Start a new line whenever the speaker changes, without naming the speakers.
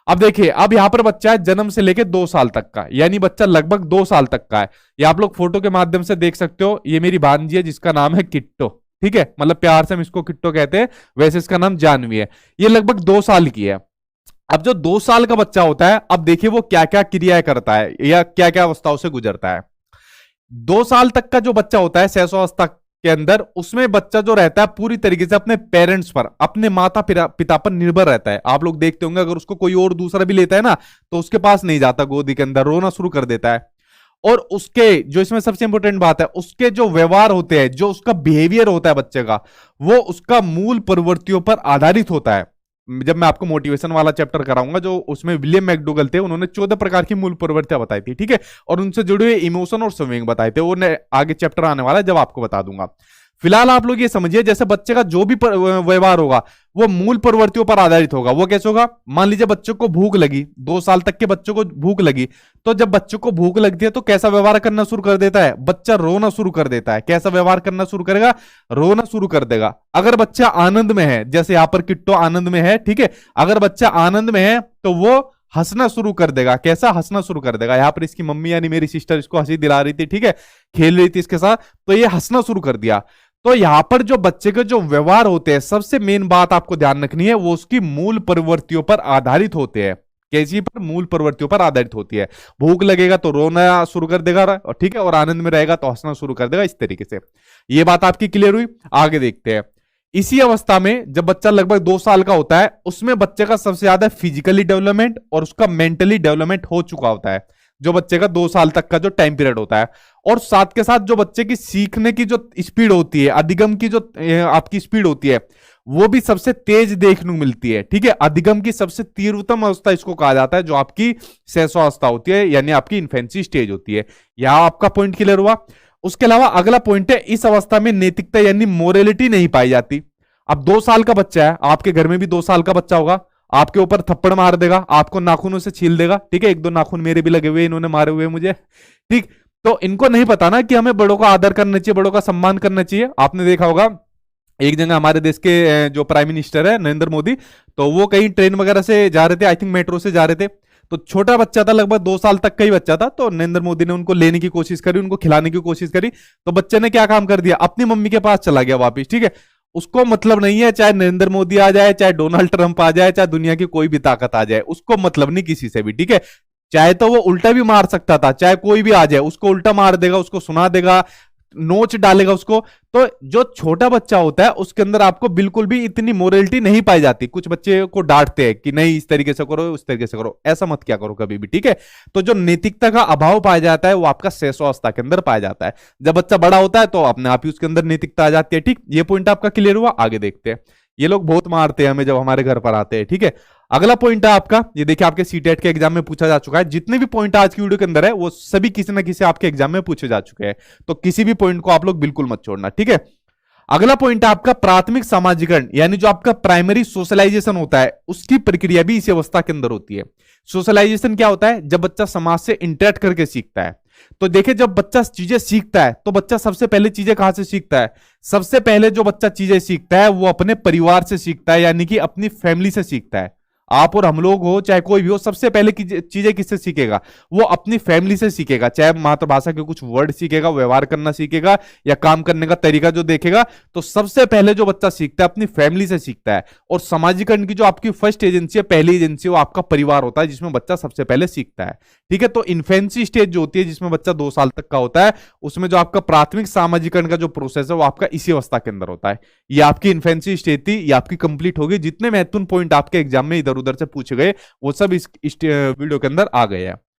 अब देखिए, अब यहां पर बच्चा है जन्म से लेके 2 साल तक का, यानी बच्चा लगभग 2 साल तक का है। ये आप लोग फोटो के माध्यम से देख सकते हो। ये मेरी भांजी है जिसका नाम है किट्टो, ठीक है, मतलब प्यार से हम इसको किट्टो कहते हैं, वैसे इसका नाम जानवी है। ये लगभग 2 साल की है। अब जो 2 साल का बच्चा होता है, अब देखिए वो क्या क्या क्रियाएं करता है या क्या क्या अवस्थाओं से गुजरता है। 2 साल तक का जो बच्चा होता है शैशवावस्था के अंदर, उसमें बच्चा जो रहता है पूरी तरीके से अपने पेरेंट्स पर, अपने माता पिता पर निर्भर रहता है। आप लोग देखते होंगे अगर उसको कोई और दूसरा भी लेता है ना, तो उसके पास नहीं जाता गोदी के अंदर, रोना शुरू कर देता है। और उसके जो इसमें सबसे इंपॉर्टेंट बात है, उसके जो व्यवहार होते हैं, जो उसका बिहेवियर होता है बच्चे का, वो उसका मूल प्रवृत्तियों पर आधारित होता है। जब मैं आपको मोटिवेशन वाला चैप्टर कराऊंगा, जो उसमें विलियम मैकडोगल थे, उन्होंने 14 प्रकार की मूल प्रवृत्तियां बताई थी, ठीक है, और उनसे जुड़े हुए इमोशन और स्विंग बताए थे। वो आगे चैप्टर आने वाला है जब आपको बता दूंगा। फिलहाल आप लोग ये समझिए, जैसे बच्चे का जो भी व्यवहार होगा वो मूल प्रवृत्तियों पर आधारित होगा। वो कैसे होगा? मान लीजिए बच्चों को भूख लगी, 2 साल तक के बच्चों को भूख लगी, तो जब बच्चों को भूख लगती है तो कैसा व्यवहार करना शुरू कर देता है? बच्चा रोना शुरू कर देता है। कैसा व्यवहार करना शुरू करेगा? रोना शुरू कर देगा। अगर बच्चा आनंद में है, जैसे यहां पर किट्टो आनंद में है, ठीक है, अगर बच्चा आनंद में है तो वो हंसना शुरू कर देगा। कैसा? हंसना शुरू कर देगा। यहां पर इसकी मम्मी यानी मेरी सिस्टर इसको हंसी दिला रही थी, ठीक है, खेल रही थी इसके साथ, तो ये हंसना शुरू कर दिया। तो यहां पर जो बच्चे के जो व्यवहार होते हैं, सबसे मेन बात आपको ध्यान रखनी है, वो उसकी मूल प्रवृत्तियों पर आधारित होते हैं। कैसी पर? मूल प्रवृत्तियों पर आधारित होती है। भूख लगेगा तो रोना शुरू कर देगा, ठीक है, और आनंद में रहेगा तो हंसना शुरू कर देगा। इस तरीके से ये बात आपकी क्लियर हुई। आगे देखते हैं। इसी अवस्था में जब बच्चा लगभग 2 साल का होता है, उसमें बच्चे का सबसे ज्यादा फिजिकली डेवलपमेंट और उसका मेंटली डेवलपमेंट हो चुका होता है, जो बच्चे का 2 साल तक का जो टाइम पीरियड होता है। और साथ के साथ जो बच्चे की सीखने की जो स्पीड होती है, अधिगम की जो आपकी स्पीड होती है, वो भी सबसे तेज देखने को मिलती है, ठीक है। अधिगम की सबसे तीव्रतम अवस्था इसको कहा जाता है, जो आपकी शैशवावस्था होती है, यानी आपकी इन्फेंसी स्टेज होती है। यहां आपका पॉइंट क्लियर हुआ। उसके अलावा अगला पॉइंट है, इस अवस्था में नैतिकता यानी मोरलिटी नहीं पाई जाती। अब 2 साल का बच्चा है, आपके घर में भी 2 साल का बच्चा होगा, आपके ऊपर थप्पड़ मार देगा, आपको नाखूनों से छील देगा, ठीक है, 1-2 नाखून मेरे भी लगे हुए, इन्होंने मारे हुए मुझे, ठीक। तो इनको नहीं पता ना कि हमें बड़ों का आदर करना चाहिए, बड़ों का सम्मान करना चाहिए। आपने देखा होगा एक जगह हमारे देश के जो प्राइम मिनिस्टर है नरेंद्र मोदी, तो वो कहीं ट्रेन वगैरह से जा रहे थे, आई थिंक मेट्रो से जा रहे थे, तो छोटा बच्चा था, लगभग 2 साल तक का ही बच्चा था, तो नरेंद्र मोदी ने उनको लेने की कोशिश करी, उनको खिलाने की कोशिश करी, तो बच्चे ने क्या काम कर दिया? अपनी मम्मी के पास चला गया वापिस, ठीक है। उसको मतलब नहीं है चाहे नरेंद्र मोदी आ जाए, चाहे डोनाल्ड ट्रंप आ जाए, चाहे दुनिया की कोई भी ताकत आ जाए, उसको मतलब नहीं किसी से भी, ठीक है। चाहे तो वो उल्टा भी मार सकता था, चाहे कोई भी आ जाए उसको उल्टा मार देगा, उसको सुना देगा, नोच डालेगा उसको। तो जो छोटा बच्चा होता है उसके अंदर आपको बिल्कुल भी इतनी मोरलिटी नहीं पाई जाती। कुछ बच्चे को डांटते हैं कि नहीं इस तरीके से करो, उस तरीके से करो, ऐसा मत क्या करो कभी भी, ठीक है। तो जो नैतिकता का अभाव पाया जाता है वो आपका शैशवावस्था के अंदर पाया जाता है। जब बच्चा बड़ा होता है तो अपने आप ही उसके अंदर नैतिकता आ जाती है, ठीक। ये पॉइंट आपका क्लियर हुआ। आगे देखते हैं। ये लोग बहुत मारते हैं हमें जब हमारे घर पर आते हैं, ठीक है। अगला पॉइंट है आपका, ये देखिए आपके सीटेट के एग्जाम में पूछा जा चुका है। जितने भी पॉइंट आज की वीडियो के अंदर है वो सभी किसी ना किसी आपके एग्जाम में पूछे जा चुके हैं, तो किसी भी पॉइंट को आप लोग बिल्कुल मत छोड़ना, ठीक है। अगला पॉइंट है आपका प्राथमिक समाजीकरण, यानी जो आपका प्राइमरी सोशलाइजेशन होता है उसकी प्रक्रिया भी इसी अवस्था के अंदर होती है। सोशलाइजेशन क्या होता है? जब बच्चा समाज से इंटरेक्ट करके सीखता है। तो देखिए जब बच्चा चीजें सीखता है तो बच्चा सबसे पहले चीजें कहां से सीखता है? सबसे पहले जो बच्चा चीजें सीखता है वो अपने परिवार से सीखता है, यानी कि अपनी फैमिली से सीखता है। आप और हम लोग हो चाहे कोई भी हो, सबसे पहले चीजें किससे सीखेगा? वो अपनी फैमिली से सीखेगा। चाहे मातृभाषा के कुछ वर्ड सीखेगा, व्यवहार करना सीखेगा, या काम करने का तरीका जो देखेगा, तो सबसे पहले जो बच्चा सीखता है अपनी फैमिली से सीखता है। और समाजीकरण की जो आपकी फर्स्ट एजेंसी है, पहली एजेंसी, वो आपका परिवार होता है, जिसमें बच्चा सबसे पहले सीखता है, ठीक है। तो इन्फेंसी स्टेज जो होती है जिसमें बच्चा 2 साल तक का होता है, उसमें जो आपका प्राथमिक सामाजिकरण का जो प्रोसेस है वो आपका इसी अवस्था के अंदर होता है। ये आपकी इन्फेंसी स्टेज थी, ये आपकी कंप्लीट होगी। जितने महत्वपूर्ण पॉइंट आपके एग्जाम में इधर उधर से पूछे गए वो सब इस वीडियो के अंदर आ गए हैं।